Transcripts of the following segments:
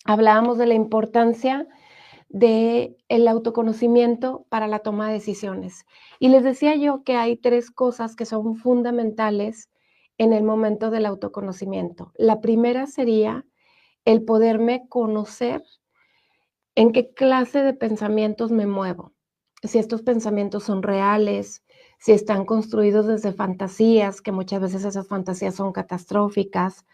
hablábamos de la importancia del autoconocimiento para la toma de decisiones. Y les decía yo que hay 3 cosas que son fundamentales en el momento del autoconocimiento. La primera sería el poderme conocer en qué clase de pensamientos me muevo, si estos pensamientos son reales, si están construidos desde fantasías, que muchas veces esas fantasías son catastróficas,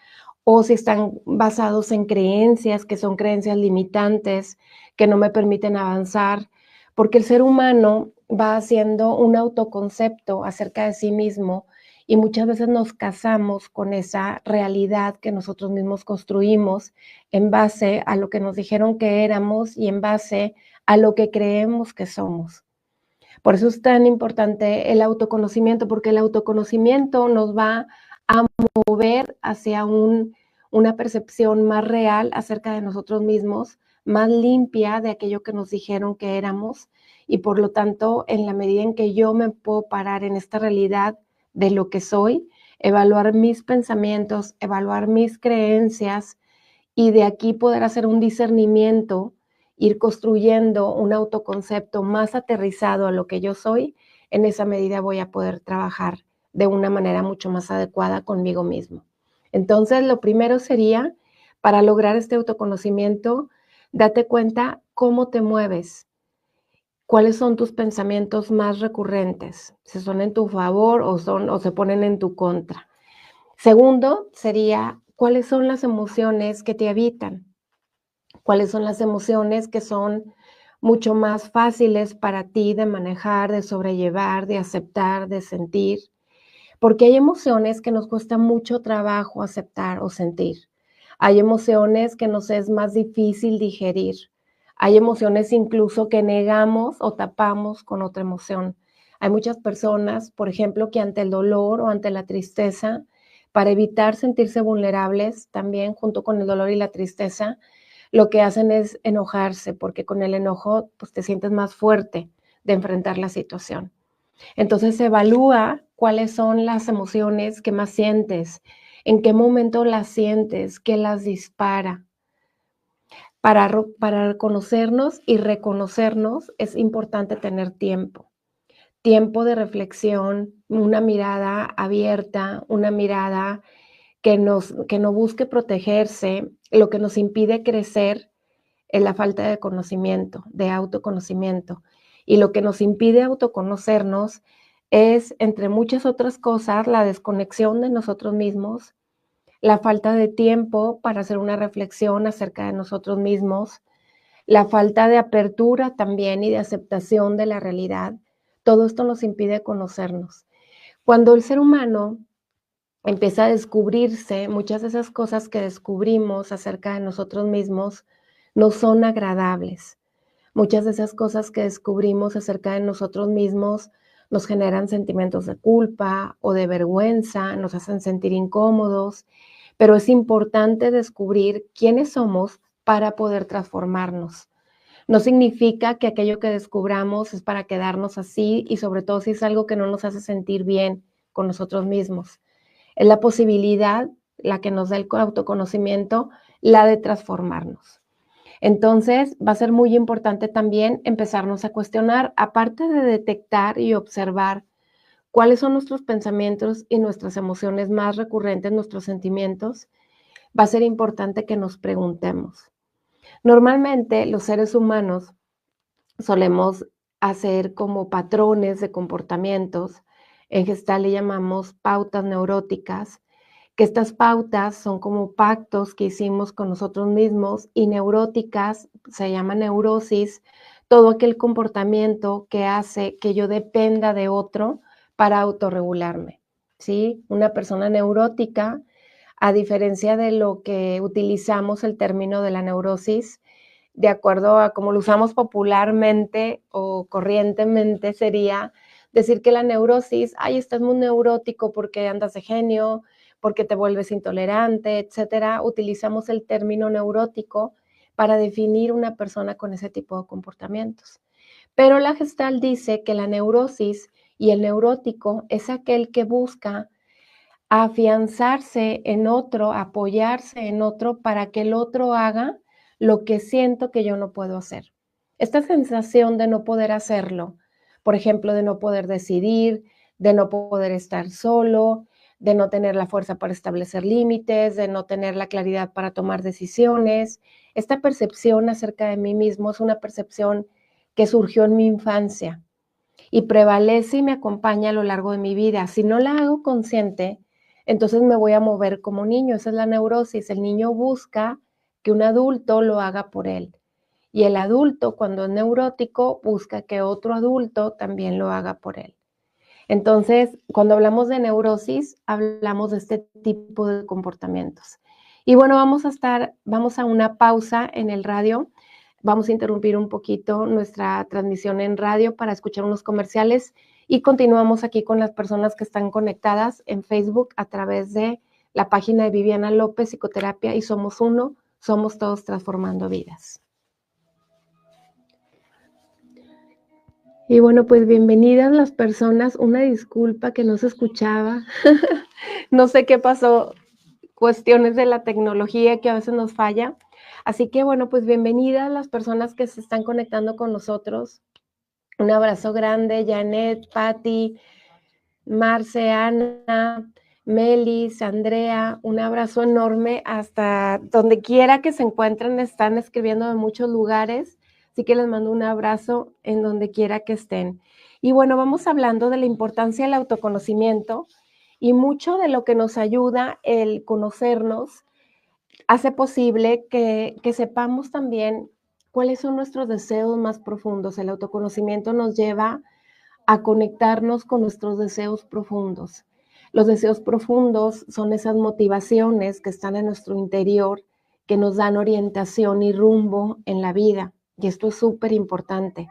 o si están basados en creencias, que son creencias limitantes, que no me permiten avanzar, porque el ser humano va haciendo un autoconcepto acerca de sí mismo y muchas veces nos casamos con esa realidad que nosotros mismos construimos en base a lo que nos dijeron que éramos y en base a lo que creemos que somos. Por eso es tan importante el autoconocimiento, porque el autoconocimiento nos va a mover hacia una percepción más real acerca de nosotros mismos, más limpia de aquello que nos dijeron que éramos, y por lo tanto, en la medida en que yo me puedo parar en esta realidad de lo que soy, evaluar mis pensamientos, evaluar mis creencias, y de aquí poder hacer un discernimiento, ir construyendo un autoconcepto más aterrizado a lo que yo soy, en esa medida voy a poder trabajar de una manera mucho más adecuada conmigo mismo. Entonces, lo primero sería, para lograr este autoconocimiento, date cuenta cómo te mueves, cuáles son tus pensamientos más recurrentes, si son en tu favor o se ponen en tu contra. Segundo, sería, ¿cuáles son las emociones que te habitan? ¿Cuáles son las emociones que son mucho más fáciles para ti de manejar, de sobrellevar, de aceptar, de sentir? Porque hay emociones que nos cuesta mucho trabajo aceptar o sentir. Hay emociones que nos es más difícil digerir. Hay emociones incluso que negamos o tapamos con otra emoción. Hay muchas personas, por ejemplo, que ante el dolor o ante la tristeza, para evitar sentirse vulnerables, también junto con el dolor y la tristeza, lo que hacen es enojarse, porque con el enojo, pues, te sientes más fuerte de enfrentar la situación. Entonces, evalúa cuáles son las emociones que más sientes, en qué momento las sientes, qué las dispara. Para conocernos y reconocernos es importante tener tiempo de reflexión, una mirada abierta, una mirada que no busque protegerse. Lo que nos impide crecer es la falta de conocimiento, de autoconocimiento. Y lo que nos impide autoconocernos es, entre muchas otras cosas, la desconexión de nosotros mismos, la falta de tiempo para hacer una reflexión acerca de nosotros mismos, la falta de apertura también y de aceptación de la realidad. Todo esto nos impide conocernos. Cuando el ser humano empieza a descubrirse, muchas de esas cosas que descubrimos acerca de nosotros mismos no son agradables. Muchas de esas cosas que descubrimos acerca de nosotros mismos nos generan sentimientos de culpa o de vergüenza, nos hacen sentir incómodos, pero es importante descubrir quiénes somos para poder transformarnos. No significa que aquello que descubramos es para quedarnos así y sobre todo si es algo que no nos hace sentir bien con nosotros mismos. Es la posibilidad, la que nos da el autoconocimiento, la de transformarnos. Entonces, va a ser muy importante también empezarnos a cuestionar, aparte de detectar y observar cuáles son nuestros pensamientos y nuestras emociones más recurrentes, nuestros sentimientos, va a ser importante que nos preguntemos. Normalmente, los seres humanos solemos hacer como patrones de comportamientos. En Gestalt le llamamos pautas neuróticas, que estas pautas son como pactos que hicimos con nosotros mismos, y neuróticas se llama neurosis, todo aquel comportamiento que hace que yo dependa de otro para autorregularme, ¿sí? Una persona neurótica, a diferencia de lo que utilizamos el término de la neurosis, de acuerdo a cómo lo usamos popularmente o corrientemente, sería decir que la neurosis, ay, estás muy neurótico porque andas de genio, porque te vuelves intolerante, etcétera. Utilizamos el término neurótico para definir una persona con ese tipo de comportamientos. Pero la Gestalt dice que la neurosis y el neurótico es aquel que busca afianzarse en otro, apoyarse en otro para que el otro haga lo que siento que yo no puedo hacer. Esta sensación de no poder hacerlo, por ejemplo, de no poder decidir, de no poder estar solo, de no tener la fuerza para establecer límites, de no tener la claridad para tomar decisiones. Esta percepción acerca de mí mismo es una percepción que surgió en mi infancia y prevalece y me acompaña a lo largo de mi vida. Si no la hago consciente, entonces me voy a mover como niño. Esa es la neurosis. El niño busca que un adulto lo haga por él. Y el adulto, cuando es neurótico, busca que otro adulto también lo haga por él. Entonces, cuando hablamos de neurosis, hablamos de este tipo de comportamientos. Y bueno, vamos a una pausa en el radio. Vamos a interrumpir un poquito nuestra transmisión en radio para escuchar unos comerciales y continuamos aquí con las personas que están conectadas en Facebook a través de la página de Viviana López Psicoterapia y Somos Uno, somos todos transformando vidas. Y bueno, pues bienvenidas las personas. Una disculpa que no se escuchaba. No sé qué pasó, cuestiones de la tecnología que a veces nos falla. Así que bueno, pues bienvenidas las personas que se están conectando con nosotros. Un abrazo grande, Janet, Patti, Marce, Ana, Melis, Andrea, un abrazo enorme hasta donde quiera que se encuentren, están escribiendo de muchos lugares, así que les mando un abrazo en donde quiera que estén. Y bueno, vamos hablando de la importancia del autoconocimiento y mucho de lo que nos ayuda el conocernos hace posible que sepamos también cuáles son nuestros deseos más profundos. El autoconocimiento nos lleva a conectarnos con nuestros deseos profundos. Los deseos profundos son esas motivaciones que están en nuestro interior, que nos dan orientación y rumbo en la vida. Y esto es súper importante.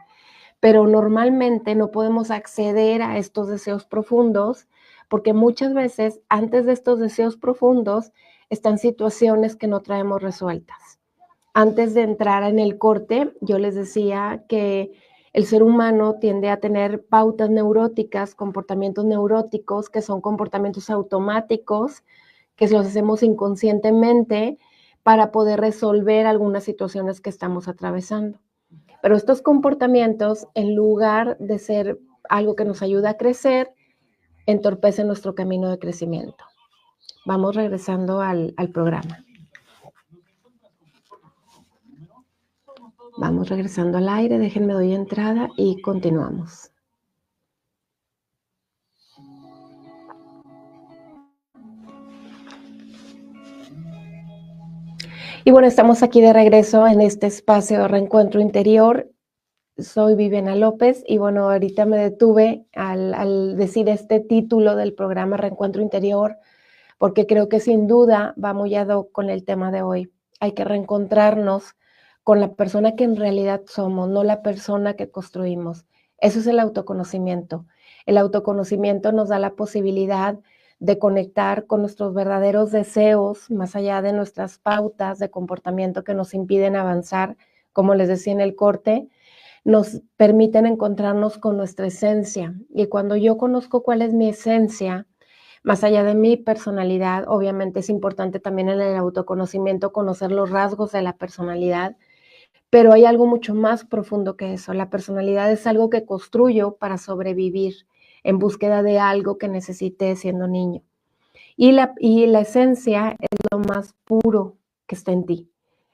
Pero normalmente no podemos acceder a estos deseos profundos porque muchas veces antes de estos deseos profundos están situaciones que no traemos resueltas. Antes de entrar en el corte, yo les decía que el ser humano tiende a tener pautas neuróticas, comportamientos neuróticos, que son comportamientos automáticos, que los hacemos inconscientemente para poder resolver algunas situaciones que estamos atravesando. Pero estos comportamientos, en lugar de ser algo que nos ayuda a crecer, entorpecen nuestro camino de crecimiento. Vamos regresando al programa. Vamos regresando al aire, déjenme doy entrada y continuamos. Y bueno, estamos aquí de regreso en este espacio de reencuentro interior. Soy Viviana López y bueno, ahorita me detuve al decir este título del programa Reencuentro Interior, porque creo que sin duda va muy ad hoc con el tema de hoy. Hay que reencontrarnos con la persona que en realidad somos, no la persona que construimos. Eso es el autoconocimiento. El autoconocimiento nos da la posibilidad de conectar con nuestros verdaderos deseos, más allá de nuestras pautas de comportamiento que nos impiden avanzar, como les decía en el corte, nos permiten encontrarnos con nuestra esencia. Y cuando yo conozco cuál es mi esencia, más allá de mi personalidad, obviamente es importante también en el autoconocimiento conocer los rasgos de la personalidad, pero hay algo mucho más profundo que eso. La personalidad es algo que construyo para sobrevivir en búsqueda de algo que necesité siendo niño. Y la esencia es lo más puro que está en ti.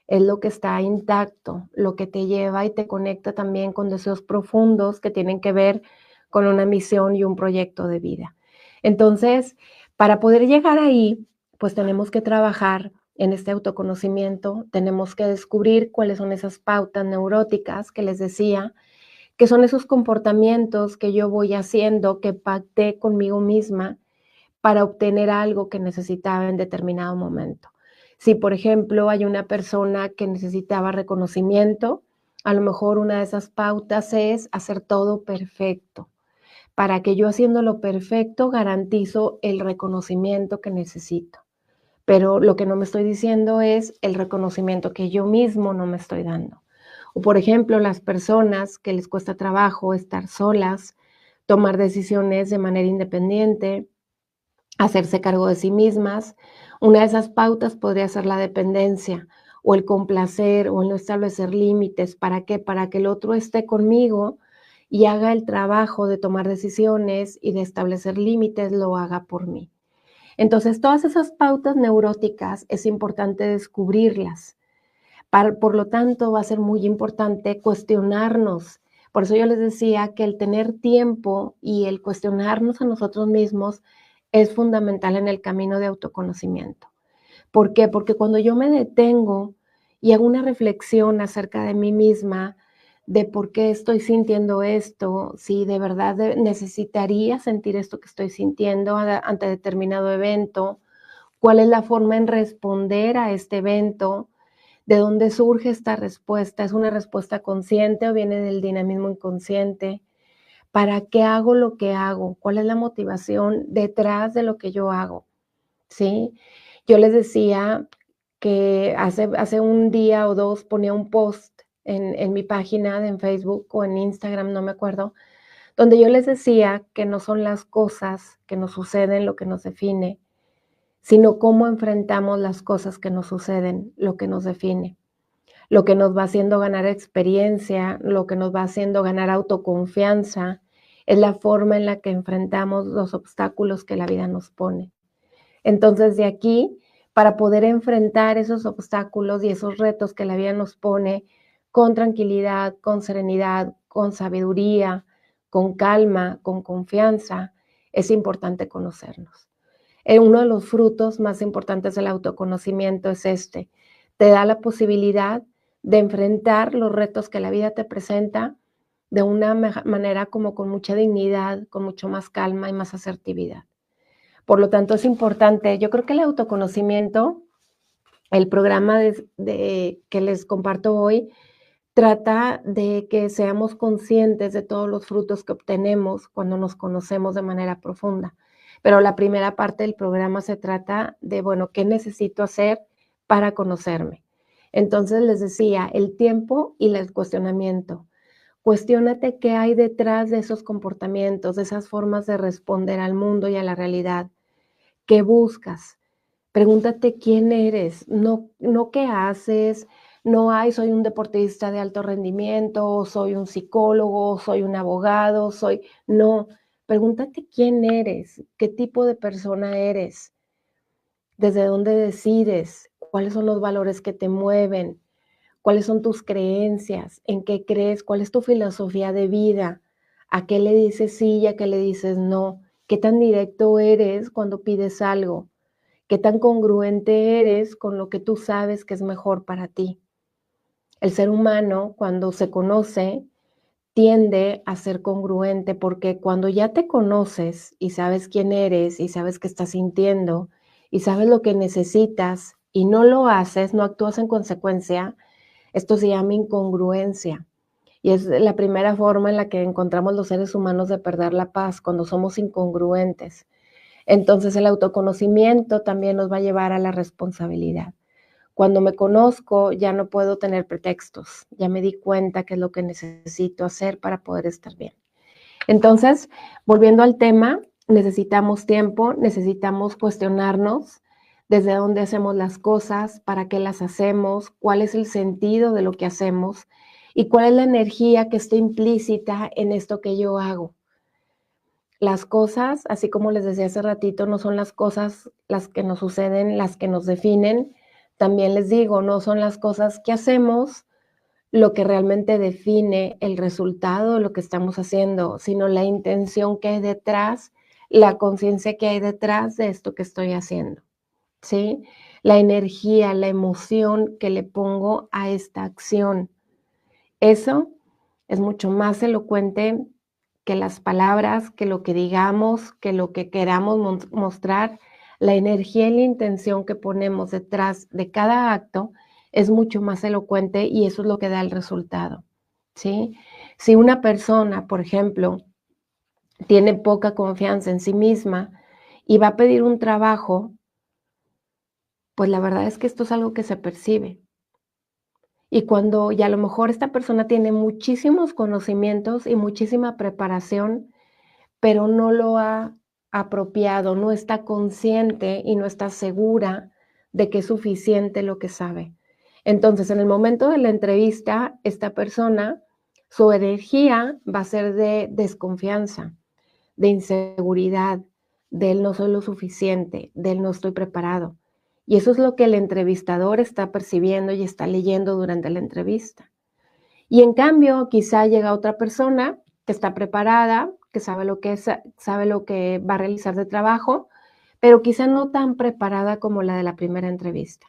Es lo que está intacto, lo que te lleva y te conecta también con deseos profundos que tienen que ver con una misión y un proyecto de vida. Entonces, para poder llegar ahí, pues tenemos que trabajar en este autoconocimiento, tenemos que descubrir cuáles son esas pautas neuróticas que les decía, que son esos comportamientos que yo voy haciendo, que pacté conmigo misma para obtener algo que necesitaba en determinado momento. Si, por ejemplo, hay una persona que necesitaba reconocimiento, a lo mejor una de esas pautas es hacer todo perfecto. Para que yo haciéndolo perfecto garantizo el reconocimiento que necesito. Pero lo que no me estoy diciendo es el reconocimiento que yo mismo no me estoy dando. O por ejemplo, las personas que les cuesta trabajo estar solas, tomar decisiones de manera independiente, hacerse cargo de sí mismas. Una de esas pautas podría ser la dependencia o el complacer o el no establecer límites. ¿Para qué? Para que el otro esté conmigo y haga el trabajo de tomar decisiones y de establecer límites, lo haga por mí. Entonces, todas esas pautas neuróticas es importante descubrirlas. Por lo tanto, va a ser muy importante cuestionarnos. Por eso yo les decía que el tener tiempo y el cuestionarnos a nosotros mismos es fundamental en el camino de autoconocimiento. ¿Por qué? Porque cuando yo me detengo y hago una reflexión acerca de mí misma, de por qué estoy sintiendo esto, si de verdad necesitaría sentir esto que estoy sintiendo ante determinado evento, cuál es la forma en responder a este evento, de dónde surge esta respuesta, ¿es una respuesta consciente o viene del dinamismo inconsciente? ¿Para qué hago lo que hago? ¿Cuál es la motivación detrás de lo que yo hago? ¿Sí? Yo les decía que hace un día o 2 ponía un post en mi página en Facebook o en Instagram, no me acuerdo, donde yo les decía que no son las cosas que nos suceden lo que nos define, sino cómo enfrentamos las cosas que nos suceden, lo que nos define, lo que nos va haciendo ganar experiencia, lo que nos va haciendo ganar autoconfianza, es la forma en la que enfrentamos los obstáculos que la vida nos pone. Entonces, de aquí, para poder enfrentar esos obstáculos y esos retos que la vida nos pone con tranquilidad, con serenidad, con sabiduría, con calma, con confianza, es importante conocernos. Uno de los frutos más importantes del autoconocimiento es este. Te da la posibilidad de enfrentar los retos que la vida te presenta de una manera como con mucha dignidad, con mucho más calma y más asertividad. Por lo tanto, es importante. Yo creo que el autoconocimiento, el programa que les comparto hoy, trata de que seamos conscientes de todos los frutos que obtenemos cuando nos conocemos de manera profunda. Pero la primera parte del programa se trata de, bueno, ¿qué necesito hacer para conocerme? Entonces les decía, el tiempo y el cuestionamiento. Cuestiónate qué hay detrás de esos comportamientos, de esas formas de responder al mundo y a la realidad. ¿Qué buscas? Pregúntate quién eres, no qué haces, no hay soy un deportista de alto rendimiento, o soy un psicólogo, o soy un abogado, no, pregúntate quién eres, qué tipo de persona eres, desde dónde decides, cuáles son los valores que te mueven, cuáles son tus creencias, en qué crees, cuál es tu filosofía de vida, a qué le dices sí y a qué le dices no, qué tan directo eres cuando pides algo. ¿Qué tan congruente eres con lo que tú sabes que es mejor para ti? El ser humano, cuando se conoce, tiende a ser congruente, porque cuando ya te conoces y sabes quién eres y sabes qué estás sintiendo y sabes lo que necesitas y no lo haces, no actúas en consecuencia, esto se llama incongruencia. Y es la primera forma en la que encontramos los seres humanos de perder la paz, cuando somos incongruentes. Entonces, el autoconocimiento también nos va a llevar a la responsabilidad. Cuando me conozco, ya no puedo tener pretextos, ya me di cuenta qué es lo que necesito hacer para poder estar bien. Entonces, volviendo al tema, necesitamos tiempo, necesitamos cuestionarnos desde dónde hacemos las cosas, para qué las hacemos, cuál es el sentido de lo que hacemos y cuál es la energía que está implícita en esto que yo hago. Las cosas, así como les decía hace ratito, no son las cosas las que nos suceden, las que nos definen. También les digo, no son las cosas que hacemos lo que realmente define el resultado de lo que estamos haciendo, sino la intención que hay detrás, la conciencia que hay detrás de esto que estoy haciendo, ¿sí? La energía, la emoción que le pongo a esta acción. Eso es mucho más elocuente que las palabras, que lo que digamos, que lo que queramos mostrar. La energía y la intención que ponemos detrás de cada acto es mucho más elocuente y eso es lo que da el resultado, ¿sí? Si una persona, por ejemplo, tiene poca confianza en sí misma y va a pedir un trabajo, pues la verdad es que esto es algo que se percibe. Y a lo mejor esta persona tiene muchísimos conocimientos y muchísima preparación, pero no lo ha apropiado, no está consciente y no está segura de que es suficiente lo que sabe. Entonces, en el momento de la entrevista, esta persona, su energía va a ser de desconfianza, de inseguridad, del no soy lo suficiente, del no estoy preparado. Y eso es lo que el entrevistador está percibiendo y está leyendo durante la entrevista. Y en cambio, quizá llega otra persona que está preparada, que sabe lo que es, sabe lo que va a realizar de trabajo, pero quizá no tan preparada como la de la primera entrevista,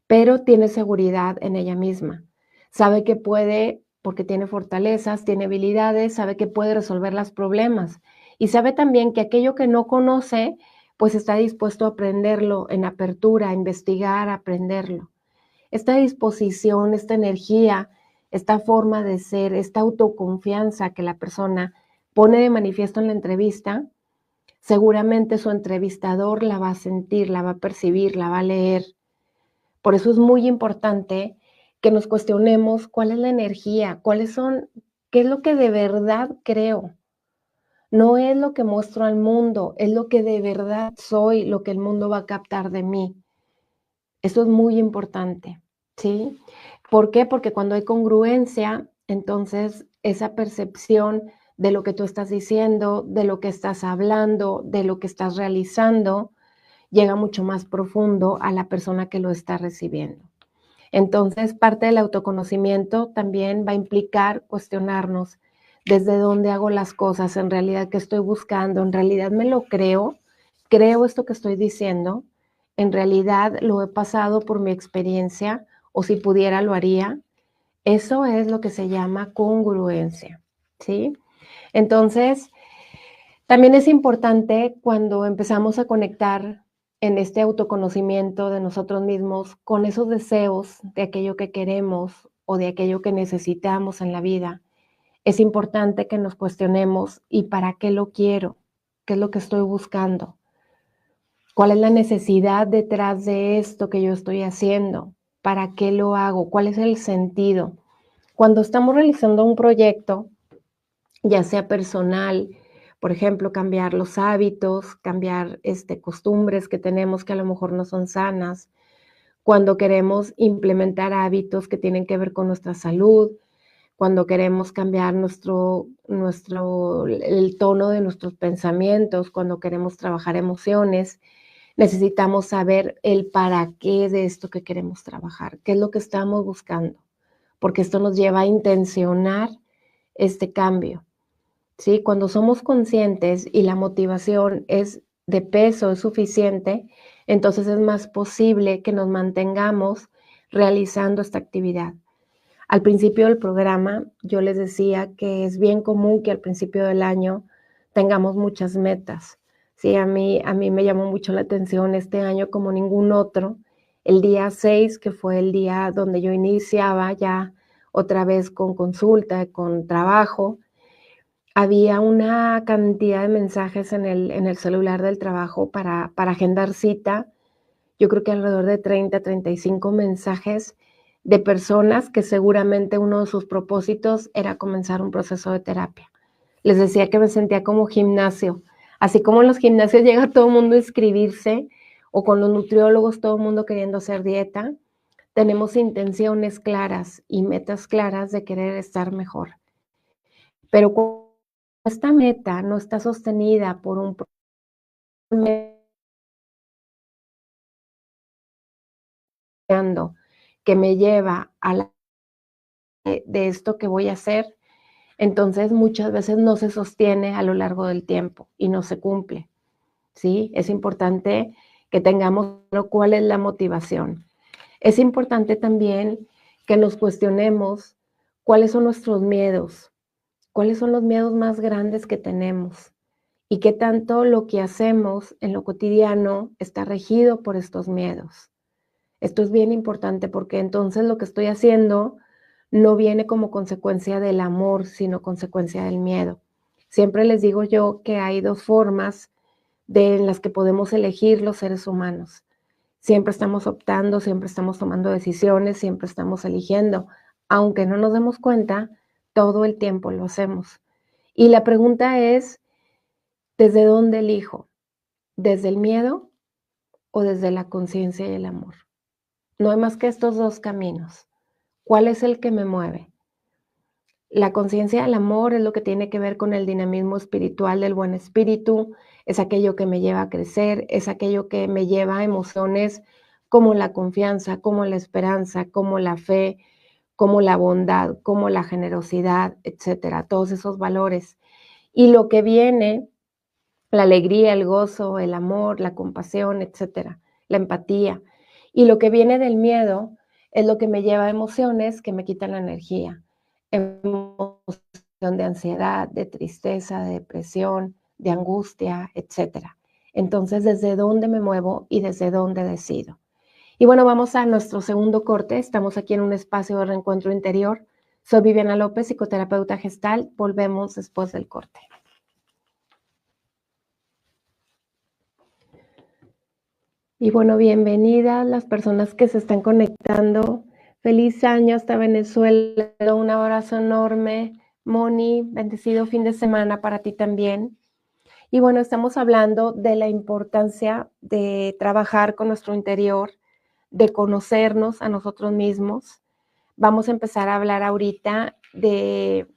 pero tiene seguridad en ella misma. Sabe que puede, porque tiene fortalezas, tiene habilidades, sabe que puede resolver los problemas y sabe también que aquello que no conoce, pues está dispuesto a aprenderlo en apertura, a investigar, a aprenderlo. Esta disposición, esta energía, esta forma de ser, esta autoconfianza que la persona pone de manifiesto en la entrevista, seguramente su entrevistador la va a sentir, la va a percibir, la va a leer. Por eso es muy importante que nos cuestionemos cuál es la energía, qué es lo que de verdad creo. No es lo que muestro al mundo, es lo que de verdad soy, lo que el mundo va a captar de mí. Eso es muy importante, ¿sí? ¿Por qué? Porque cuando hay congruencia, entonces esa percepción de lo que tú estás diciendo, de lo que estás hablando, de lo que estás realizando, llega mucho más profundo a la persona que lo está recibiendo. Entonces, parte del autoconocimiento también va a implicar cuestionarnos desde dónde hago las cosas, en realidad qué estoy buscando, en realidad me lo creo esto que estoy diciendo, en realidad lo he pasado por mi experiencia o si pudiera lo haría. Eso es lo que se llama congruencia, ¿sí? Entonces, también es importante cuando empezamos a conectar en este autoconocimiento de nosotros mismos con esos deseos de aquello que queremos o de aquello que necesitamos en la vida. Es importante que nos cuestionemos, ¿y para qué lo quiero? ¿Qué es lo que estoy buscando? ¿Cuál es la necesidad detrás de esto que yo estoy haciendo? ¿Para qué lo hago? ¿Cuál es el sentido? Cuando estamos realizando un proyecto, ya sea personal, por ejemplo, cambiar los hábitos, cambiar, costumbres que tenemos que a lo mejor no son sanas, cuando queremos implementar hábitos que tienen que ver con nuestra salud, cuando queremos cambiar el tono de nuestros pensamientos, cuando queremos trabajar emociones, necesitamos saber el para qué de esto que queremos trabajar, qué es lo que estamos buscando, porque esto nos lleva a intencionar este cambio. ¿Sí? Cuando somos conscientes y la motivación es de peso, es suficiente, entonces es más posible que nos mantengamos realizando esta actividad. Al principio del programa, yo les decía que es bien común que al principio del año tengamos muchas metas. Sí, a mí me llamó mucho la atención este año como ningún otro, el día 6, que fue el día donde yo iniciaba ya otra vez con consulta, con trabajo, había una cantidad de mensajes en el celular del trabajo para agendar cita. Yo creo que alrededor de 30, 35 mensajes de personas que seguramente uno de sus propósitos era comenzar un proceso de terapia. Les decía que me sentía como gimnasio. Así como en los gimnasios llega todo el mundo a inscribirse, o con los nutriólogos todo el mundo queriendo hacer dieta, tenemos intenciones claras y metas claras de querer estar mejor. Pero cuando esta meta no está sostenida por un que me lleva a la de esto que voy a hacer, entonces muchas veces no se sostiene a lo largo del tiempo y no se cumple, ¿sí? Es importante que tengamos claro cuál es la motivación. Es importante también que nos cuestionemos cuáles son nuestros miedos, cuáles son los miedos más grandes que tenemos y qué tanto lo que hacemos en lo cotidiano está regido por estos miedos. Esto es bien importante porque entonces lo que estoy haciendo no viene como consecuencia del amor, sino consecuencia del miedo. Siempre les digo yo que hay dos formas en las que podemos elegir los seres humanos. Siempre estamos optando, siempre estamos tomando decisiones, siempre estamos eligiendo. Aunque no nos demos cuenta, todo el tiempo lo hacemos. Y la pregunta es, ¿desde dónde elijo? ¿Desde el miedo o desde la conciencia y el amor? No hay más que estos 2 caminos. ¿Cuál es el que me mueve? La conciencia del amor es lo que tiene que ver con el dinamismo espiritual del buen espíritu, es aquello que me lleva a crecer, es aquello que me lleva a emociones como la confianza, como la esperanza, como la fe, como la bondad, como la generosidad, etcétera, todos esos valores. Y lo que viene, la alegría, el gozo, el amor, la compasión, etcétera, la empatía. Y lo que viene del miedo es lo que me lleva a emociones que me quitan la energía. Emoción de ansiedad, de tristeza, de depresión, de angustia, etcétera. Entonces, ¿desde dónde me muevo y desde dónde decido? Y bueno, vamos a nuestro segundo corte. Estamos aquí en un espacio de reencuentro interior. Soy Viviana López, psicoterapeuta gestal. Volvemos después del corte. Y bueno, bienvenidas las personas que se están conectando. Feliz año hasta Venezuela. Un abrazo enorme. Moni, bendecido fin de semana para ti también. Y bueno, estamos hablando de la importancia de trabajar con nuestro interior, de conocernos a nosotros mismos. Vamos a empezar a hablar ahorita de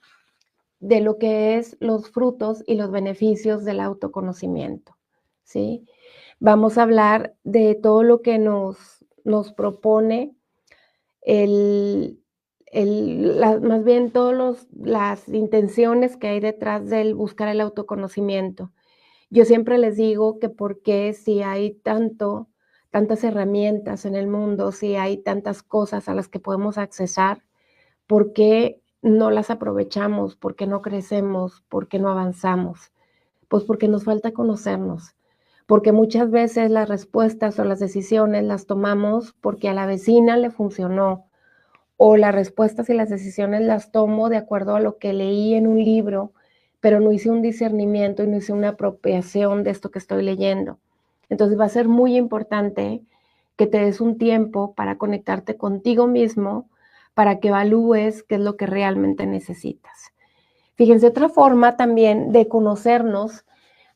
lo que es los frutos y los beneficios del autoconocimiento, ¿sí? Vamos a hablar de todo lo que nos propone el más bien todas las intenciones que hay detrás del buscar el autoconocimiento. Yo siempre les digo que por qué si hay tantas herramientas en el mundo, si hay tantas cosas a las que podemos accesar, ¿por qué no las aprovechamos? ¿Por qué no crecemos? ¿Por qué no avanzamos? Pues porque nos falta conocernos, porque muchas veces las respuestas o las decisiones las tomamos porque a la vecina le funcionó, o las respuestas y las decisiones las tomo de acuerdo a lo que leí en un libro, pero no hice un discernimiento y no hice una apropiación de esto que estoy leyendo. Entonces va a ser muy importante que te des un tiempo para conectarte contigo mismo, para que evalúes qué es lo que realmente necesitas. Fíjense, otra forma también de conocernos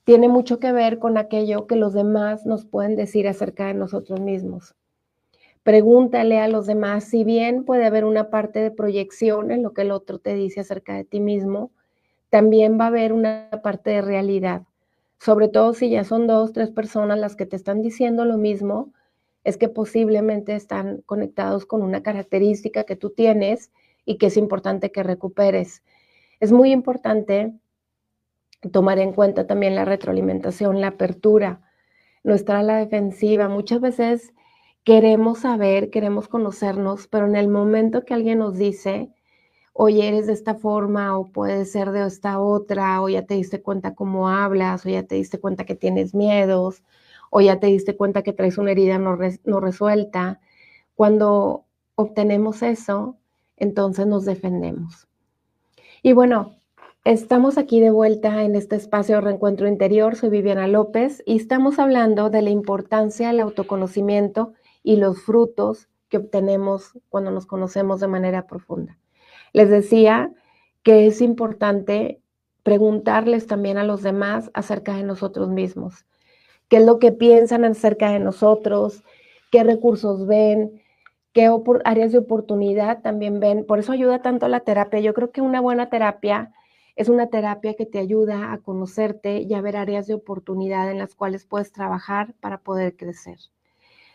tiene mucho que ver con aquello que los demás nos pueden decir acerca de nosotros mismos. Pregúntale a los demás, si bien puede haber una parte de proyección en lo que el otro te dice acerca de ti mismo, también va a haber una parte de realidad. Sobre todo si ya son 2, 3 personas las que te están diciendo lo mismo, es que posiblemente están conectados con una característica que tú tienes y que es importante que recuperes. Es muy importante tomar en cuenta también la retroalimentación, la apertura, no estar a la defensiva. Muchas veces queremos saber, queremos conocernos, pero en el momento que alguien nos dice, oye, eres de esta forma o puede ser de esta otra, o ya te diste cuenta cómo hablas, o ya te diste cuenta que tienes miedos, o ya te diste cuenta que traes una herida no resuelta. Cuando obtenemos eso, entonces nos defendemos. Y bueno, estamos aquí de vuelta en este espacio de reencuentro interior. Soy Viviana López y estamos hablando de la importancia del autoconocimiento y los frutos que obtenemos cuando nos conocemos de manera profunda. Les decía que es importante preguntarles también a los demás acerca de nosotros mismos. ¿Qué es lo que piensan acerca de nosotros? ¿Qué recursos ven? ¿Qué áreas de oportunidad también ven? Por eso ayuda tanto la terapia. Yo creo que una buena terapia es una terapia que te ayuda a conocerte y a ver áreas de oportunidad en las cuales puedes trabajar para poder crecer.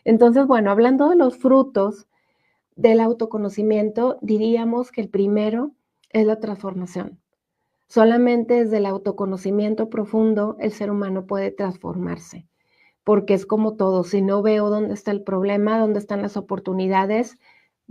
Entonces, bueno, hablando de los frutos del autoconocimiento, diríamos que el primero es la transformación. Solamente desde el autoconocimiento profundo el ser humano puede transformarse, porque es como todo, si no veo dónde está el problema, dónde están las oportunidades,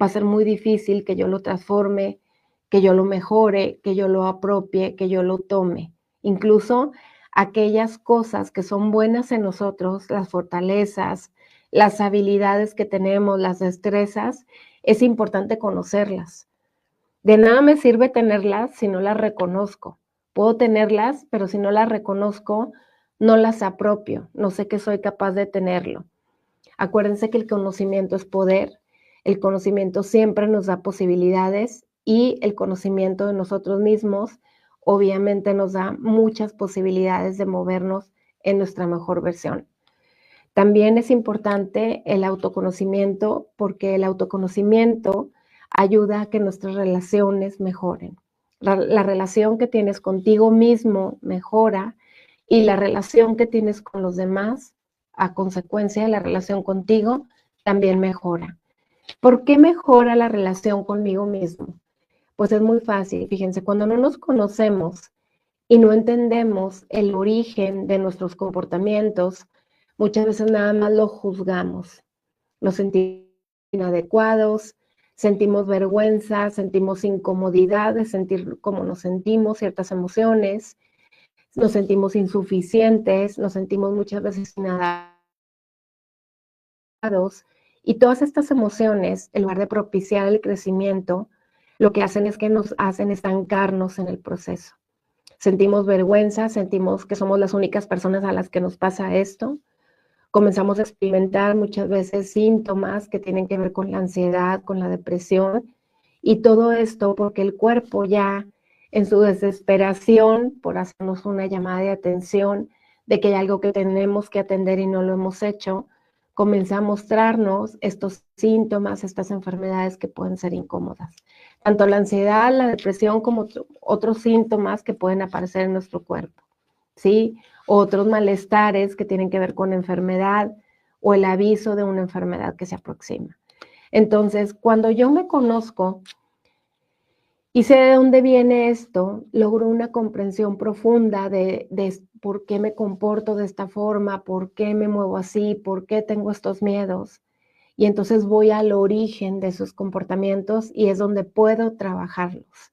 va a ser muy difícil que yo lo transforme, que yo lo mejore, que yo lo apropie, que yo lo tome. Incluso aquellas cosas que son buenas en nosotros, las fortalezas, las habilidades que tenemos, las destrezas, es importante conocerlas. De nada me sirve tenerlas si no las reconozco. Puedo tenerlas, pero si no las reconozco, no las apropio, no sé que soy capaz de tenerlo. Acuérdense que el conocimiento es poder, el conocimiento siempre nos da posibilidades y el conocimiento de nosotros mismos obviamente nos da muchas posibilidades de movernos en nuestra mejor versión. También es importante el autoconocimiento, porque el autoconocimiento ayuda a que nuestras relaciones mejoren. La relación que tienes contigo mismo mejora y la relación que tienes con los demás, a consecuencia de la relación contigo, también mejora. ¿Por qué mejora la relación conmigo mismo? Pues es muy fácil, fíjense, cuando no nos conocemos y no entendemos el origen de nuestros comportamientos, muchas veces nada más lo juzgamos, nos sentimos inadecuados, sentimos vergüenza, sentimos incomodidad de sentir cómo nos sentimos, ciertas emociones, nos sentimos insuficientes, nos sentimos muchas veces inadaptados, y todas estas emociones, en lugar de propiciar el crecimiento, lo que hacen es que nos hacen estancarnos en el proceso. Sentimos vergüenza, sentimos que somos las únicas personas a las que nos pasa esto. Comenzamos a experimentar muchas veces síntomas que tienen que ver con la ansiedad, con la depresión, y todo esto porque el cuerpo ya en su desesperación por hacernos una llamada de atención de que hay algo que tenemos que atender y no lo hemos hecho, comienza a mostrarnos estos síntomas, estas enfermedades que pueden ser incómodas. Tanto la ansiedad, la depresión, como otros síntomas que pueden aparecer en nuestro cuerpo, ¿sí? Otros malestares que tienen que ver con enfermedad o el aviso de una enfermedad que se aproxima. Entonces, cuando yo me conozco y sé de dónde viene esto, logro una comprensión profunda de por qué me comporto de esta forma, por qué me muevo así, por qué tengo estos miedos. Y entonces voy al origen de esos comportamientos y es donde puedo trabajarlos.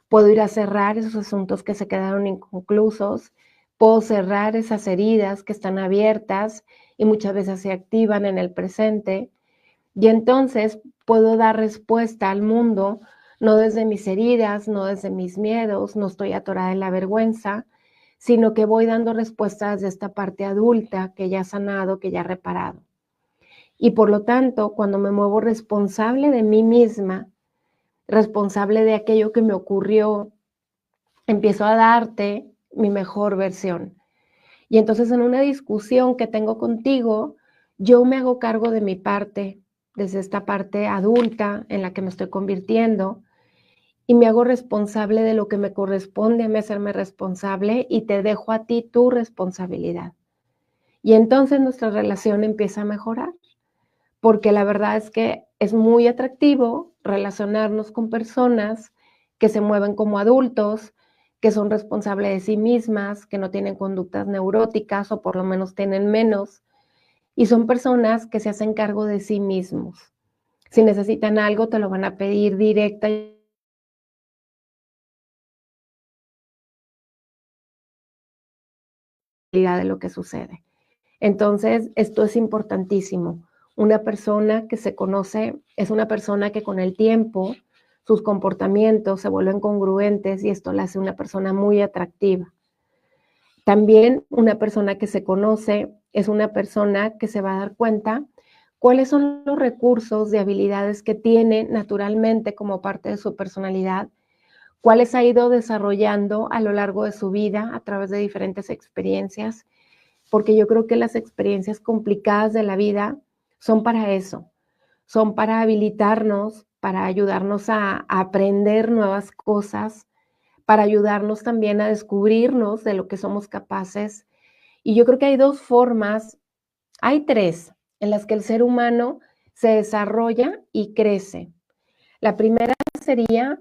Puedo ir a cerrar esos asuntos que se quedaron inconclusos, puedo cerrar esas heridas que están abiertas y muchas veces se activan en el presente, y entonces puedo dar respuesta al mundo, no desde mis heridas, no desde mis miedos, no estoy atorada en la vergüenza, sino que voy dando respuestas de esta parte adulta que ya ha sanado, que ya ha reparado. Y por lo tanto, cuando me muevo responsable de mí misma, responsable de aquello que me ocurrió, empiezo a darte mi mejor versión. Y entonces en una discusión que tengo contigo, yo me hago cargo de mi parte, desde esta parte adulta en la que me estoy convirtiendo, y me hago responsable de lo que me corresponde a mí hacerme responsable y te dejo a ti tu responsabilidad. Y entonces nuestra relación empieza a mejorar, porque la verdad es que es muy atractivo relacionarnos con personas que se mueven como adultos, que son responsables de sí mismas, que no tienen conductas neuróticas o por lo menos tienen menos, y son personas que se hacen cargo de sí mismos. Si necesitan algo, te lo van a pedir directa de lo que sucede. Entonces, esto es importantísimo. Una persona que se conoce es una persona que con el tiempo sus comportamientos se vuelven congruentes y esto la hace una persona muy atractiva. También una persona que se conoce es una persona que se va a dar cuenta cuáles son los recursos de habilidades que tiene naturalmente como parte de su personalidad, cuáles ha ido desarrollando a lo largo de su vida a través de diferentes experiencias, porque yo creo que las experiencias complicadas de la vida son para eso, son para habilitarnos, para ayudarnos a aprender nuevas cosas, para ayudarnos también a descubrirnos de lo que somos capaces. Y yo creo que hay 2 formas, hay 3, en las que el ser humano se desarrolla y crece. La primera sería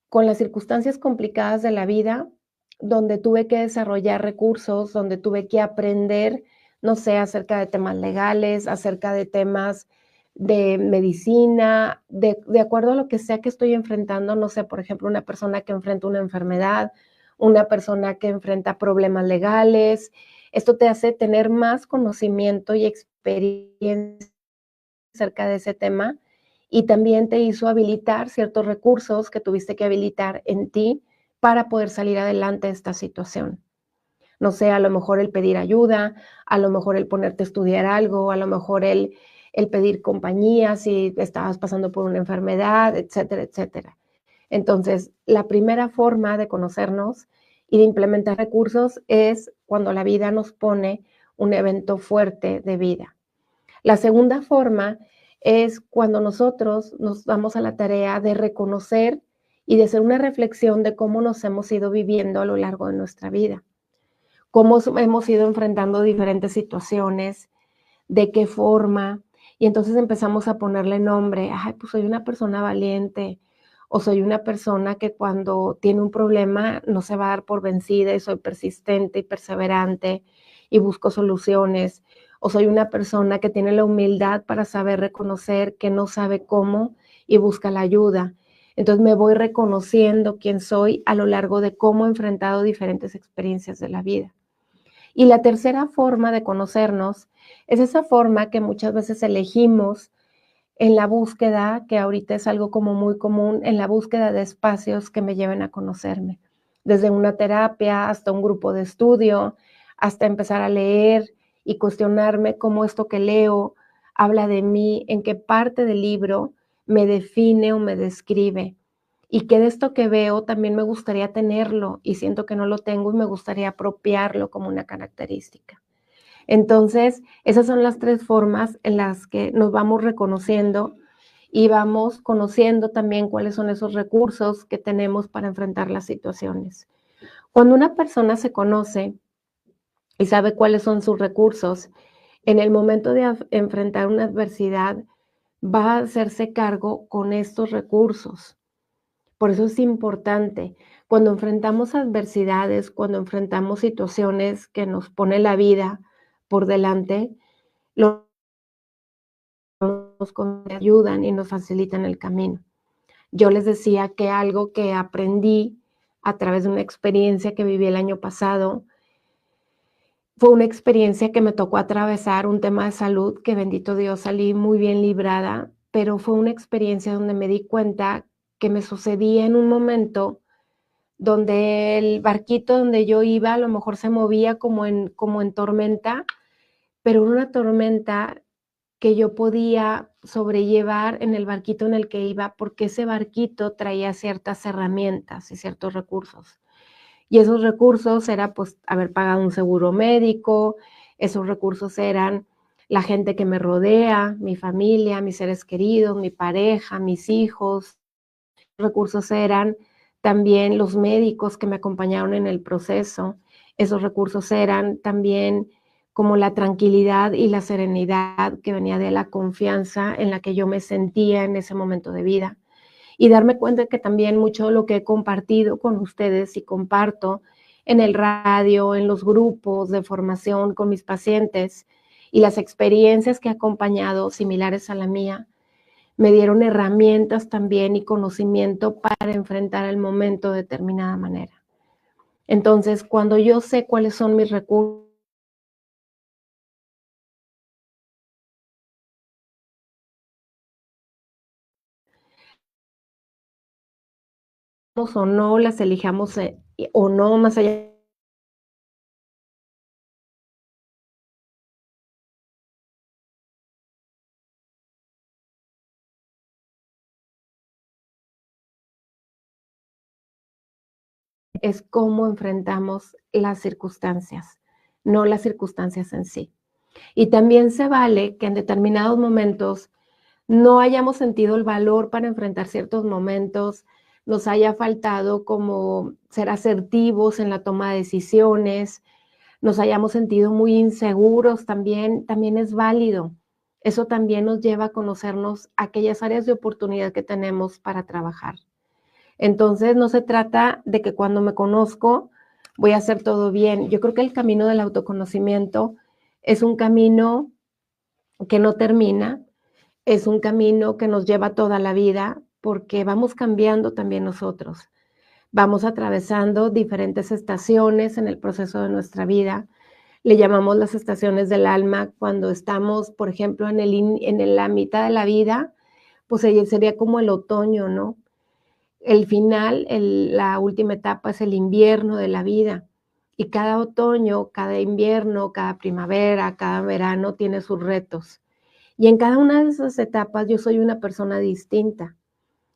con las circunstancias complicadas de la vida, donde tuve que desarrollar recursos, donde tuve que aprender, no sé, acerca de temas legales, acerca de temas de medicina, de acuerdo a lo que sea que estoy enfrentando, no sé, por ejemplo, una persona que enfrenta una enfermedad, una persona que enfrenta problemas legales. Esto te hace tener más conocimiento y experiencia acerca de ese tema y también te hizo habilitar ciertos recursos que tuviste que habilitar en ti para poder salir adelante de esta situación. No sé, a lo mejor el pedir ayuda, a lo mejor el ponerte a estudiar algo, a lo mejor el pedir compañía si estabas pasando por una enfermedad, etcétera, etcétera. Entonces, la primera forma de conocernos y de implementar recursos es cuando la vida nos pone un evento fuerte de vida. La segunda forma es cuando nosotros nos damos a la tarea de reconocer y de hacer una reflexión de cómo nos hemos ido viviendo a lo largo de nuestra vida, cómo hemos ido enfrentando diferentes situaciones, de qué forma, y entonces empezamos a ponerle nombre, ay, pues soy una persona valiente, o soy una persona que cuando tiene un problema no se va a dar por vencida y soy persistente y perseverante y busco soluciones, o soy una persona que tiene la humildad para saber reconocer que no sabe cómo y busca la ayuda. Entonces me voy reconociendo quién soy a lo largo de cómo he enfrentado diferentes experiencias de la vida. Y la tercera forma de conocernos es esa forma que muchas veces elegimos en la búsqueda, que ahorita es algo como muy común, en la búsqueda de espacios que me lleven a conocerme, desde una terapia hasta un grupo de estudio, hasta empezar a leer y cuestionarme cómo esto que leo habla de mí, en qué parte del libro me define o me describe. Y que de esto que veo también me gustaría tenerlo y siento que no lo tengo y me gustaría apropiarlo como una característica. Entonces, esas son las 3 formas en las que nos vamos reconociendo y vamos conociendo también cuáles son esos recursos que tenemos para enfrentar las situaciones. Cuando una persona se conoce y sabe cuáles son sus recursos, en el momento de enfrentar una adversidad, va a hacerse cargo con estos recursos. Por eso es importante, cuando enfrentamos adversidades, cuando enfrentamos situaciones que nos pone la vida por delante, los ayudan y nos facilitan el camino. Yo les decía que algo que aprendí a través de una experiencia que viví el año pasado, fue una experiencia que me tocó atravesar un tema de salud, que bendito Dios salí muy bien librada, pero fue una experiencia donde me di cuenta que me sucedía en un momento donde el barquito donde yo iba a lo mejor se movía como en tormenta, pero era una tormenta que yo podía sobrellevar en el barquito en el que iba, porque ese barquito traía ciertas herramientas y ciertos recursos. Y esos recursos era, pues, haber pagado un seguro médico, esos recursos eran la gente que me rodea, mi familia, mis seres queridos, mi pareja, mis hijos. Recursos eran también los médicos que me acompañaron en el proceso. Esos recursos eran también como la tranquilidad y la serenidad que venía de la confianza en la que yo me sentía en ese momento de vida. Y darme cuenta que también mucho de lo que he compartido con ustedes y comparto en el radio, en los grupos de formación con mis pacientes y las experiencias que he acompañado similares a la mía, me dieron herramientas también y conocimiento para enfrentar el momento de determinada manera. Entonces, cuando yo sé cuáles son mis recursos o no las elijamos, o no, más allá es cómo enfrentamos las circunstancias, no las circunstancias en sí. Y también se vale que en determinados momentos no hayamos sentido el valor para enfrentar ciertos momentos, nos haya faltado como ser asertivos en la toma de decisiones, nos hayamos sentido muy inseguros también es válido. Eso también nos lleva a conocernos aquellas áreas de oportunidad que tenemos para trabajar. Entonces, no se trata de que cuando me conozco voy a hacer todo bien. Yo creo que el camino del autoconocimiento es un camino que no termina, es un camino que nos lleva toda la vida, porque vamos cambiando también nosotros. Vamos atravesando diferentes estaciones en el proceso de nuestra vida. Le llamamos las estaciones del alma cuando estamos, por ejemplo, la mitad de la vida, pues sería como el otoño, ¿no? El final, la última etapa es el invierno de la vida. Y cada otoño, cada invierno, cada primavera, cada verano tiene sus retos. Y en cada una de esas etapas yo soy una persona distinta.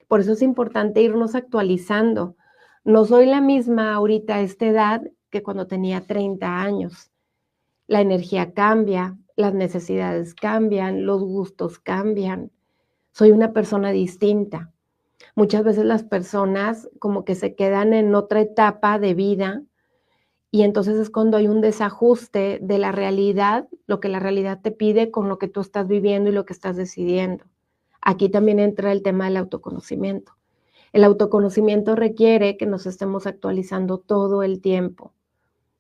Por eso es importante irnos actualizando. No soy la misma ahorita a esta edad que cuando tenía 30 años. la energía cambia, las necesidades cambian, los gustos cambian. Soy una persona distinta. Muchas veces las personas como que se quedan en otra etapa de vida y entonces es cuando hay un desajuste de la realidad, lo que la realidad te pide con lo que tú estás viviendo y lo que estás decidiendo. Aquí también entra el tema del autoconocimiento. El autoconocimiento requiere que nos estemos actualizando todo el tiempo,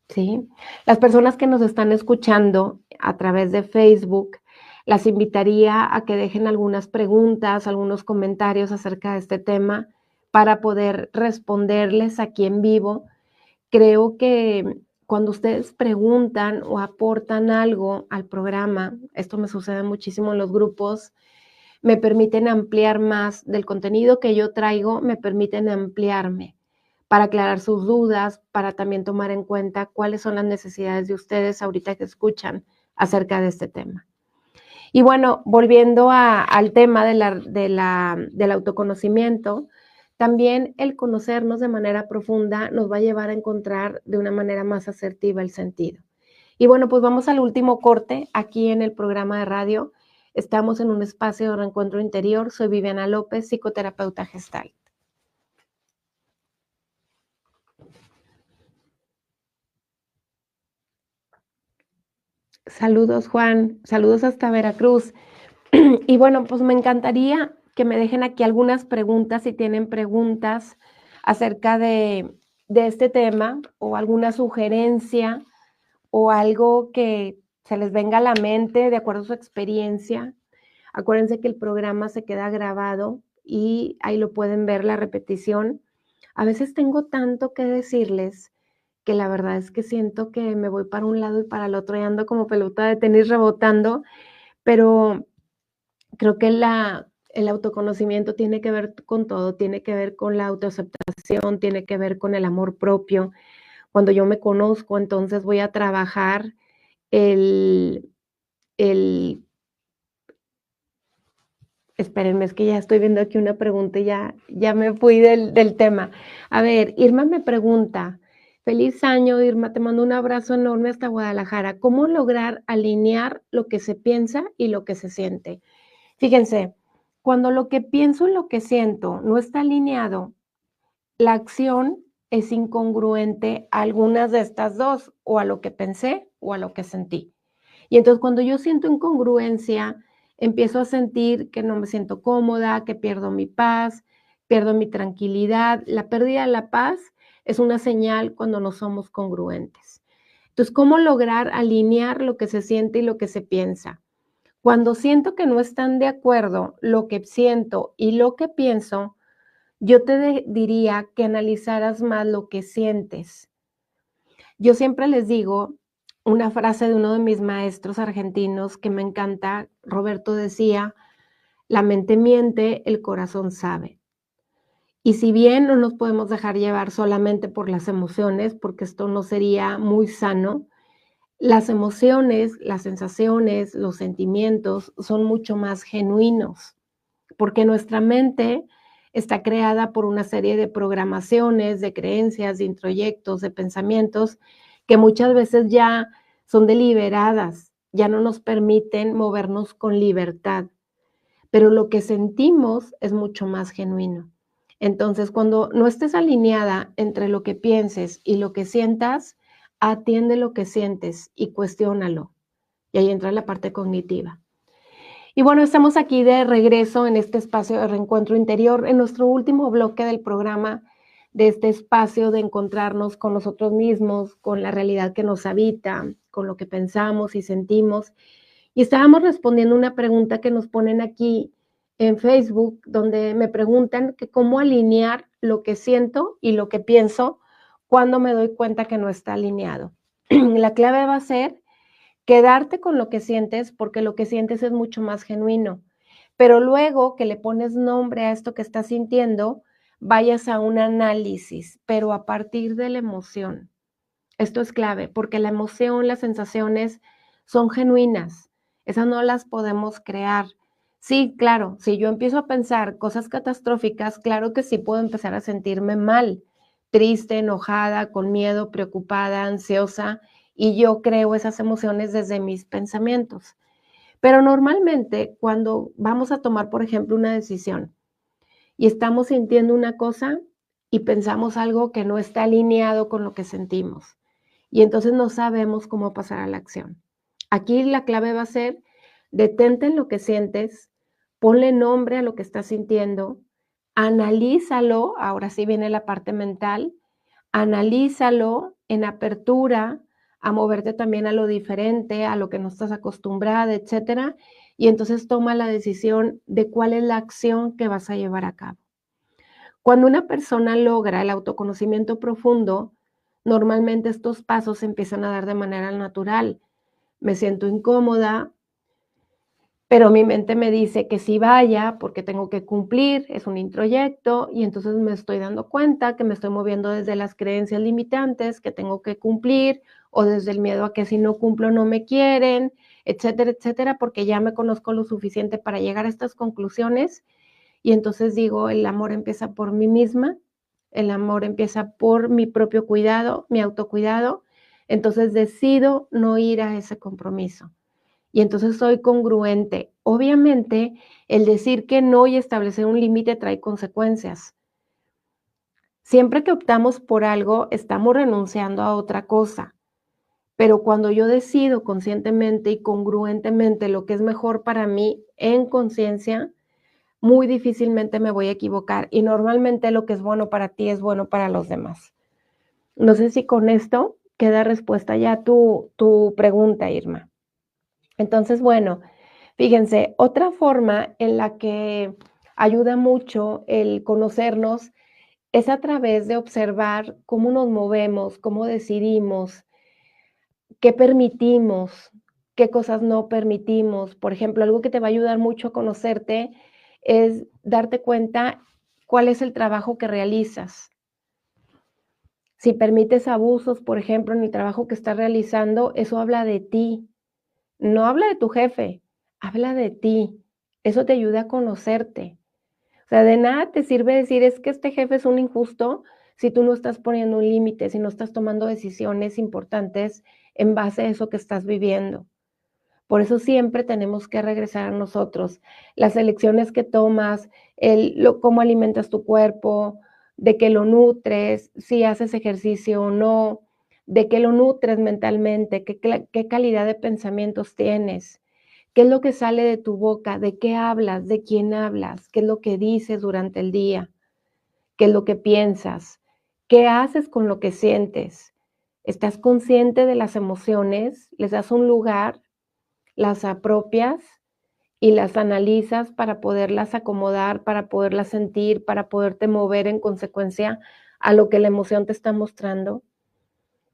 ¿sí? Las personas que nos están escuchando a través de Facebook, las invitaría a que dejen algunas preguntas, algunos comentarios acerca de este tema para poder responderles aquí en vivo. Creo que cuando ustedes preguntan o aportan algo al programa, esto me sucede muchísimo en los grupos, me permiten ampliar más del contenido que yo traigo, me permiten ampliarme para aclarar sus dudas, para también tomar en cuenta cuáles son las necesidades de ustedes ahorita que escuchan acerca de este tema. Y bueno, volviendo al tema del autoconocimiento, también el conocernos de manera profunda nos va a llevar a encontrar de una manera más asertiva el sentido. Y bueno, pues vamos al último corte aquí en el programa de radio. Estamos en un espacio de reencuentro interior. Soy Viviana López, psicoterapeuta Gestalt. Saludos, Juan. Saludos hasta Veracruz. Y bueno, pues me encantaría que me dejen aquí algunas preguntas, si tienen preguntas acerca de este tema o alguna sugerencia o algo que se les venga a la mente de acuerdo a su experiencia. Acuérdense que el programa se queda grabado y ahí lo pueden ver la repetición. A veces tengo tanto que decirles que la verdad es que siento que me voy para un lado y para el otro y ando como pelota de tenis rebotando, pero creo que el autoconocimiento tiene que ver con todo, tiene que ver con la autoaceptación, tiene que ver con el amor propio. Cuando yo me conozco, entonces voy a trabajar el el espérenme, es que ya estoy viendo aquí una pregunta y ya me fui del tema. A ver, Irma me pregunta: "Feliz año, Irma, te mando un abrazo enorme hasta Guadalajara. ¿Cómo lograr alinear lo que se piensa y lo que se siente?". Fíjense, cuando lo que pienso y lo que siento no está alineado, la acción es incongruente a algunas de estas 2, o a lo que pensé o a lo que sentí. Y entonces, cuando yo siento incongruencia, empiezo a sentir que no me siento cómoda, que pierdo mi paz, pierdo mi tranquilidad. La pérdida de la paz es una señal cuando no somos congruentes. Entonces, ¿cómo lograr alinear lo que se siente y lo que se piensa? Cuando siento que no están de acuerdo lo que siento y lo que pienso, yo te diría que analizaras más lo que sientes. Yo siempre les digo una frase de uno de mis maestros argentinos que me encanta. Roberto decía: "La mente miente, el corazón sabe". Y si bien no nos podemos dejar llevar solamente por las emociones, porque esto no sería muy sano, las emociones, las sensaciones, los sentimientos son mucho más genuinos, porque nuestra mente está creada por una serie de programaciones, de creencias, de introyectos, de pensamientos que muchas veces ya son deliberadas, ya no nos permiten movernos con libertad, pero lo que sentimos es mucho más genuino. Entonces, cuando no estés alineada entre lo que pienses y lo que sientas, atiende lo que sientes y cuestiónalo. Y ahí entra la parte cognitiva. Y bueno, estamos aquí de regreso en este espacio de reencuentro interior, en nuestro último bloque del programa, de este espacio de encontrarnos con nosotros mismos, con la realidad que nos habita, con lo que pensamos y sentimos. Y estábamos respondiendo una pregunta que nos ponen aquí en Facebook, donde me preguntan que cómo alinear lo que siento y lo que pienso cuando me doy cuenta que no está alineado. La clave va a ser quedarte con lo que sientes, porque lo que sientes es mucho más genuino. Pero luego que le pones nombre a esto que estás sintiendo, vayas a un análisis, pero a partir de la emoción. Esto es clave, porque la emoción, las sensaciones son genuinas. Esas no las podemos crear. Sí, claro, si yo empiezo a pensar cosas catastróficas, claro que sí puedo empezar a sentirme mal, triste, enojada, con miedo, preocupada, ansiosa, y yo creo esas emociones desde mis pensamientos. Pero normalmente cuando vamos a tomar, por ejemplo, una decisión y estamos sintiendo una cosa y pensamos algo que no está alineado con lo que sentimos, y entonces no sabemos cómo pasar a la acción. Aquí la clave va a ser, detente en lo que sientes, ponle nombre a lo que estás sintiendo, analízalo, ahora sí viene la parte mental, analízalo en apertura a moverte también a lo diferente, a lo que no estás acostumbrada, etcétera, y entonces toma la decisión de cuál es la acción que vas a llevar a cabo. Cuando una persona logra el autoconocimiento profundo, normalmente estos pasos se empiezan a dar de manera natural. Me siento incómoda, pero mi mente me dice que sí vaya porque tengo que cumplir, es un introyecto, y entonces me estoy dando cuenta que me estoy moviendo desde las creencias limitantes, que tengo que cumplir, o desde el miedo a que si no cumplo no me quieren, etcétera, etcétera, porque ya me conozco lo suficiente para llegar a estas conclusiones. Y entonces digo, el amor empieza por mí misma, el amor empieza por mi propio cuidado, mi autocuidado. Entonces decido no ir a ese compromiso. Y entonces soy congruente. Obviamente, el decir que no y establecer un límite trae consecuencias. Siempre que optamos por algo, estamos renunciando a otra cosa. Pero cuando yo decido conscientemente y congruentemente lo que es mejor para mí en conciencia, muy difícilmente me voy a equivocar y normalmente lo que es bueno para ti es bueno para los demás. No sé si con esto queda respuesta ya a tu pregunta, Irma. Entonces, bueno, fíjense, otra forma en la que ayuda mucho el conocernos es a través de observar cómo nos movemos, cómo decidimos, qué permitimos, qué cosas no permitimos. Por ejemplo, algo que te va a ayudar mucho a conocerte es darte cuenta cuál es el trabajo que realizas. Si permites abusos, por ejemplo, en el trabajo que estás realizando, eso habla de ti. No habla de tu jefe, habla de ti. Eso te ayuda a conocerte. O sea, de nada te sirve decir: "Es que este jefe es un injusto", si tú no estás poniendo un límite, si no estás tomando decisiones importantes en base a eso que estás viviendo. Por eso siempre tenemos que regresar a nosotros. Las elecciones que tomas, cómo alimentas tu cuerpo, de qué lo nutres, si haces ejercicio o no, de qué lo nutres mentalmente, qué calidad de pensamientos tienes, qué es lo que sale de tu boca, de qué hablas, de quién hablas, qué es lo que dices durante el día, qué es lo que piensas, qué haces con lo que sientes. ¿Estás consciente de las emociones? ¿Les das un lugar? Las apropias y las analizas para poderlas acomodar, para poderlas sentir, para poderte mover en consecuencia a lo que la emoción te está mostrando.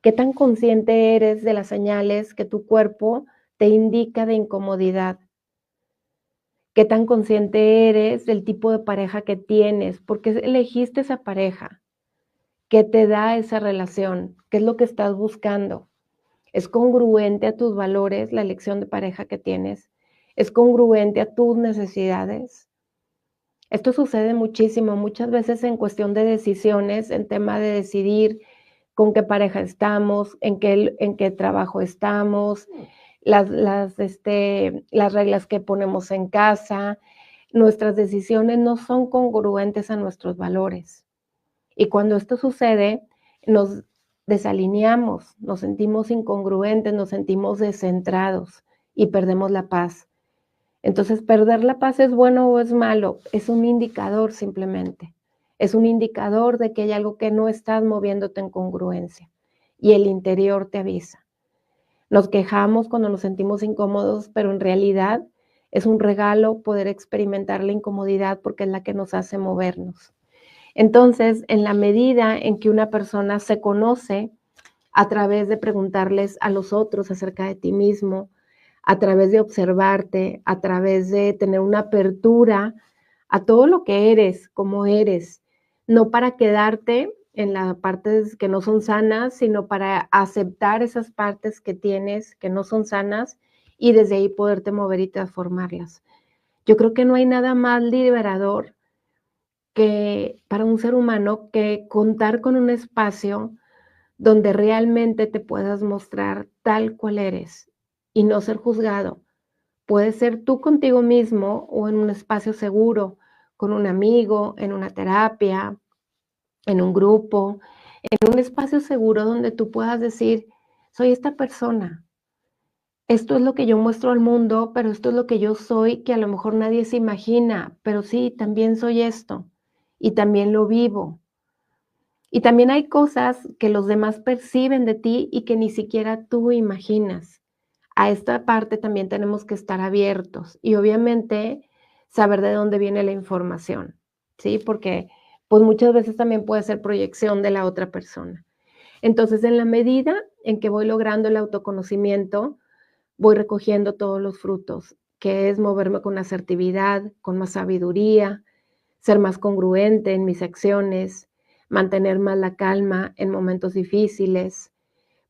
¿Qué tan consciente eres de las señales que tu cuerpo te indica de incomodidad? ¿Qué tan consciente eres del tipo de pareja que tienes? ¿Por qué elegiste esa pareja? ¿Qué te da esa relación? ¿Qué es lo que estás buscando? ¿Es congruente a tus valores la elección de pareja que tienes? ¿Es congruente a tus necesidades? Esto sucede muchísimo, muchas veces en cuestión de decisiones, en tema de decidir con qué pareja estamos, en qué trabajo estamos, las reglas que ponemos en casa. Nuestras decisiones no son congruentes a nuestros valores. Y cuando esto sucede, nos desalineamos, nos sentimos incongruentes, nos sentimos descentrados y perdemos la paz. Entonces, ¿perder la paz es bueno o es malo? Es un indicador simplemente. Es un indicador de que hay algo que no estás moviéndote en congruencia y el interior te avisa. Nos quejamos cuando nos sentimos incómodos, pero en realidad es un regalo poder experimentar la incomodidad porque es la que nos hace movernos. Entonces, en la medida en que una persona se conoce a través de preguntarles a los otros acerca de ti mismo, a través de observarte, a través de tener una apertura a todo lo que eres, como eres, no para quedarte en las partes que no son sanas, sino para aceptar esas partes que tienes que no son sanas y desde ahí poderte mover y transformarlas. Yo creo que no hay nada más liberador que para un ser humano que contar con un espacio donde realmente te puedas mostrar tal cual eres y no ser juzgado. Puedes ser tú contigo mismo o en un espacio seguro, con un amigo, en una terapia, en un grupo, en un espacio seguro donde tú puedas decir, soy esta persona, esto es lo que yo muestro al mundo, pero esto es lo que yo soy, que a lo mejor nadie se imagina, pero sí, también soy esto y también lo vivo. Y también hay cosas que los demás perciben de ti y que ni siquiera tú imaginas. A esta parte también tenemos que estar abiertos y obviamente saber de dónde viene la información, ¿sí? Porque pues muchas veces también puede ser proyección de la otra persona. Entonces, en la medida en que voy logrando el autoconocimiento, voy recogiendo todos los frutos, que es moverme con asertividad, con más sabiduría, ser más congruente en mis acciones, mantener más la calma en momentos difíciles,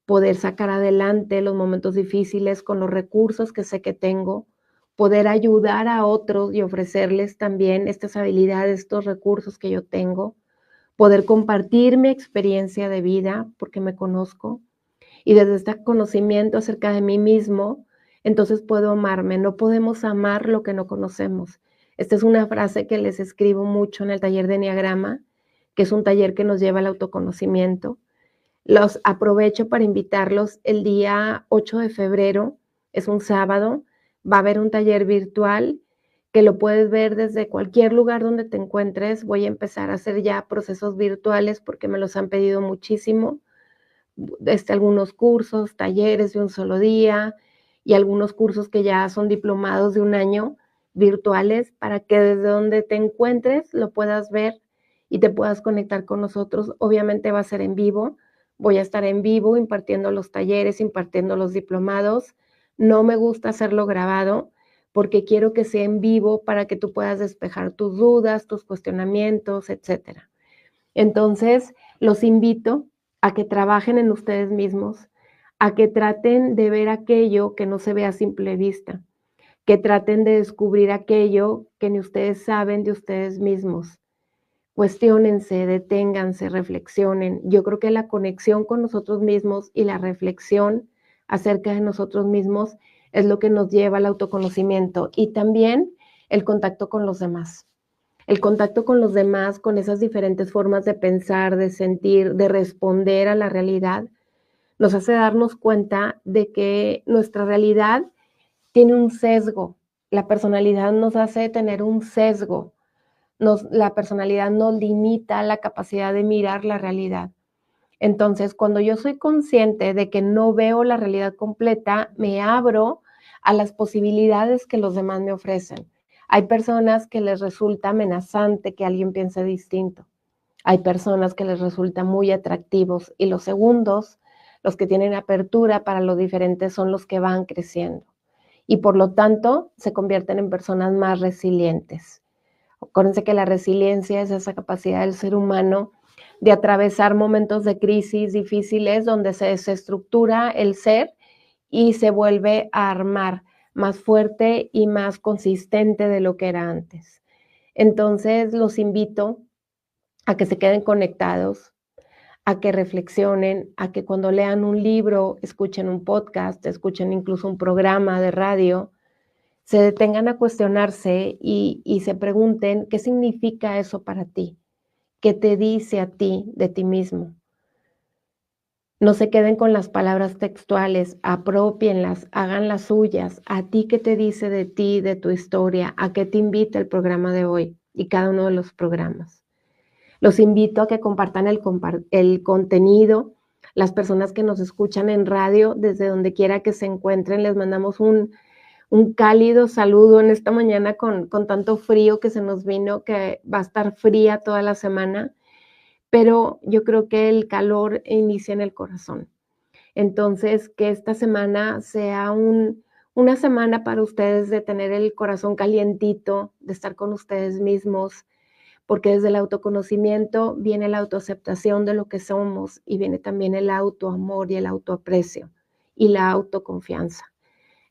poder sacar adelante los momentos difíciles con los recursos que sé que tengo, poder ayudar a otros y ofrecerles también estas habilidades, estos recursos que yo tengo, poder compartir mi experiencia de vida porque me conozco y desde este conocimiento acerca de mí mismo, entonces puedo amarme. No podemos amar lo que no conocemos. Esta es una frase que les escribo mucho en el taller de Eneagrama, que es un taller que nos lleva al autoconocimiento. Los aprovecho para invitarlos el día 8 de febrero, es un sábado, va a haber un taller virtual que lo puedes ver desde cualquier lugar donde te encuentres. Voy a empezar a hacer ya procesos virtuales porque me los han pedido muchísimo. Algunos cursos, talleres de un solo día y algunos cursos que ya son diplomados de un año virtuales para que desde donde te encuentres lo puedas ver y te puedas conectar con nosotros. Obviamente va a ser en vivo, voy a estar en vivo impartiendo los talleres, impartiendo los diplomados. No me gusta hacerlo grabado porque quiero que sea en vivo para que tú puedas despejar tus dudas, tus cuestionamientos, etcétera. Entonces, los invito a que trabajen en ustedes mismos, a que traten de ver aquello que no se ve a simple vista, que traten de descubrir aquello que ni ustedes saben de ustedes mismos. Cuestiónense, deténganse, reflexionen. Yo creo que la conexión con nosotros mismos y la reflexión acerca de nosotros mismos es lo que nos lleva al autoconocimiento y también el contacto con los demás. El contacto con los demás, con esas diferentes formas de pensar, de sentir, de responder a la realidad, nos hace darnos cuenta de que nuestra realidad tiene un sesgo. La personalidad nos hace tener un sesgo. La personalidad nos limita la capacidad de mirar la realidad. Entonces, cuando yo soy consciente de que no veo la realidad completa, me abro a las posibilidades que los demás me ofrecen. Hay personas que les resulta amenazante que alguien piense distinto. Hay personas que les resulta muy atractivos y los segundos, los que tienen apertura para lo diferente, son los que van creciendo y por lo tanto se convierten en personas más resilientes. Acuérdense que la resiliencia es esa capacidad del ser humano de atravesar momentos de crisis difíciles donde se desestructura el ser y se vuelve a armar más fuerte y más consistente de lo que era antes. Entonces, los invito a que se queden conectados, a que reflexionen, a que cuando lean un libro, escuchen un podcast, escuchen incluso un programa de radio, se detengan a cuestionarse y se pregunten qué significa eso para ti, qué te dice a ti de ti mismo. No se queden con las palabras textuales, apropienlas, háganlas suyas. ¿A ti qué te dice de ti, de tu historia? ¿A qué te invita el programa de hoy y cada uno de los programas? Los invito a que compartan el contenido. Las personas que nos escuchan en radio, desde donde quiera que se encuentren, les mandamos un cálido saludo en esta mañana con tanto frío que se nos vino, que va a estar fría toda la semana, pero yo creo que el calor inicia en el corazón. Entonces, que esta semana sea una semana para ustedes de tener el corazón calientito, de estar con ustedes mismos, porque desde el autoconocimiento viene la autoaceptación de lo que somos y viene también el autoamor y el autoaprecio y la autoconfianza.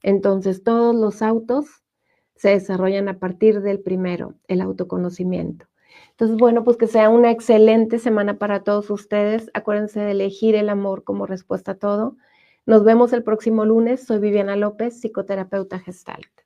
Entonces, todos los autos se desarrollan a partir del primero, el autoconocimiento. Entonces, bueno, pues que sea una excelente semana para todos ustedes. Acuérdense de elegir el amor como respuesta a todo. Nos vemos el próximo lunes. Soy Viviana López, psicoterapeuta Gestalt.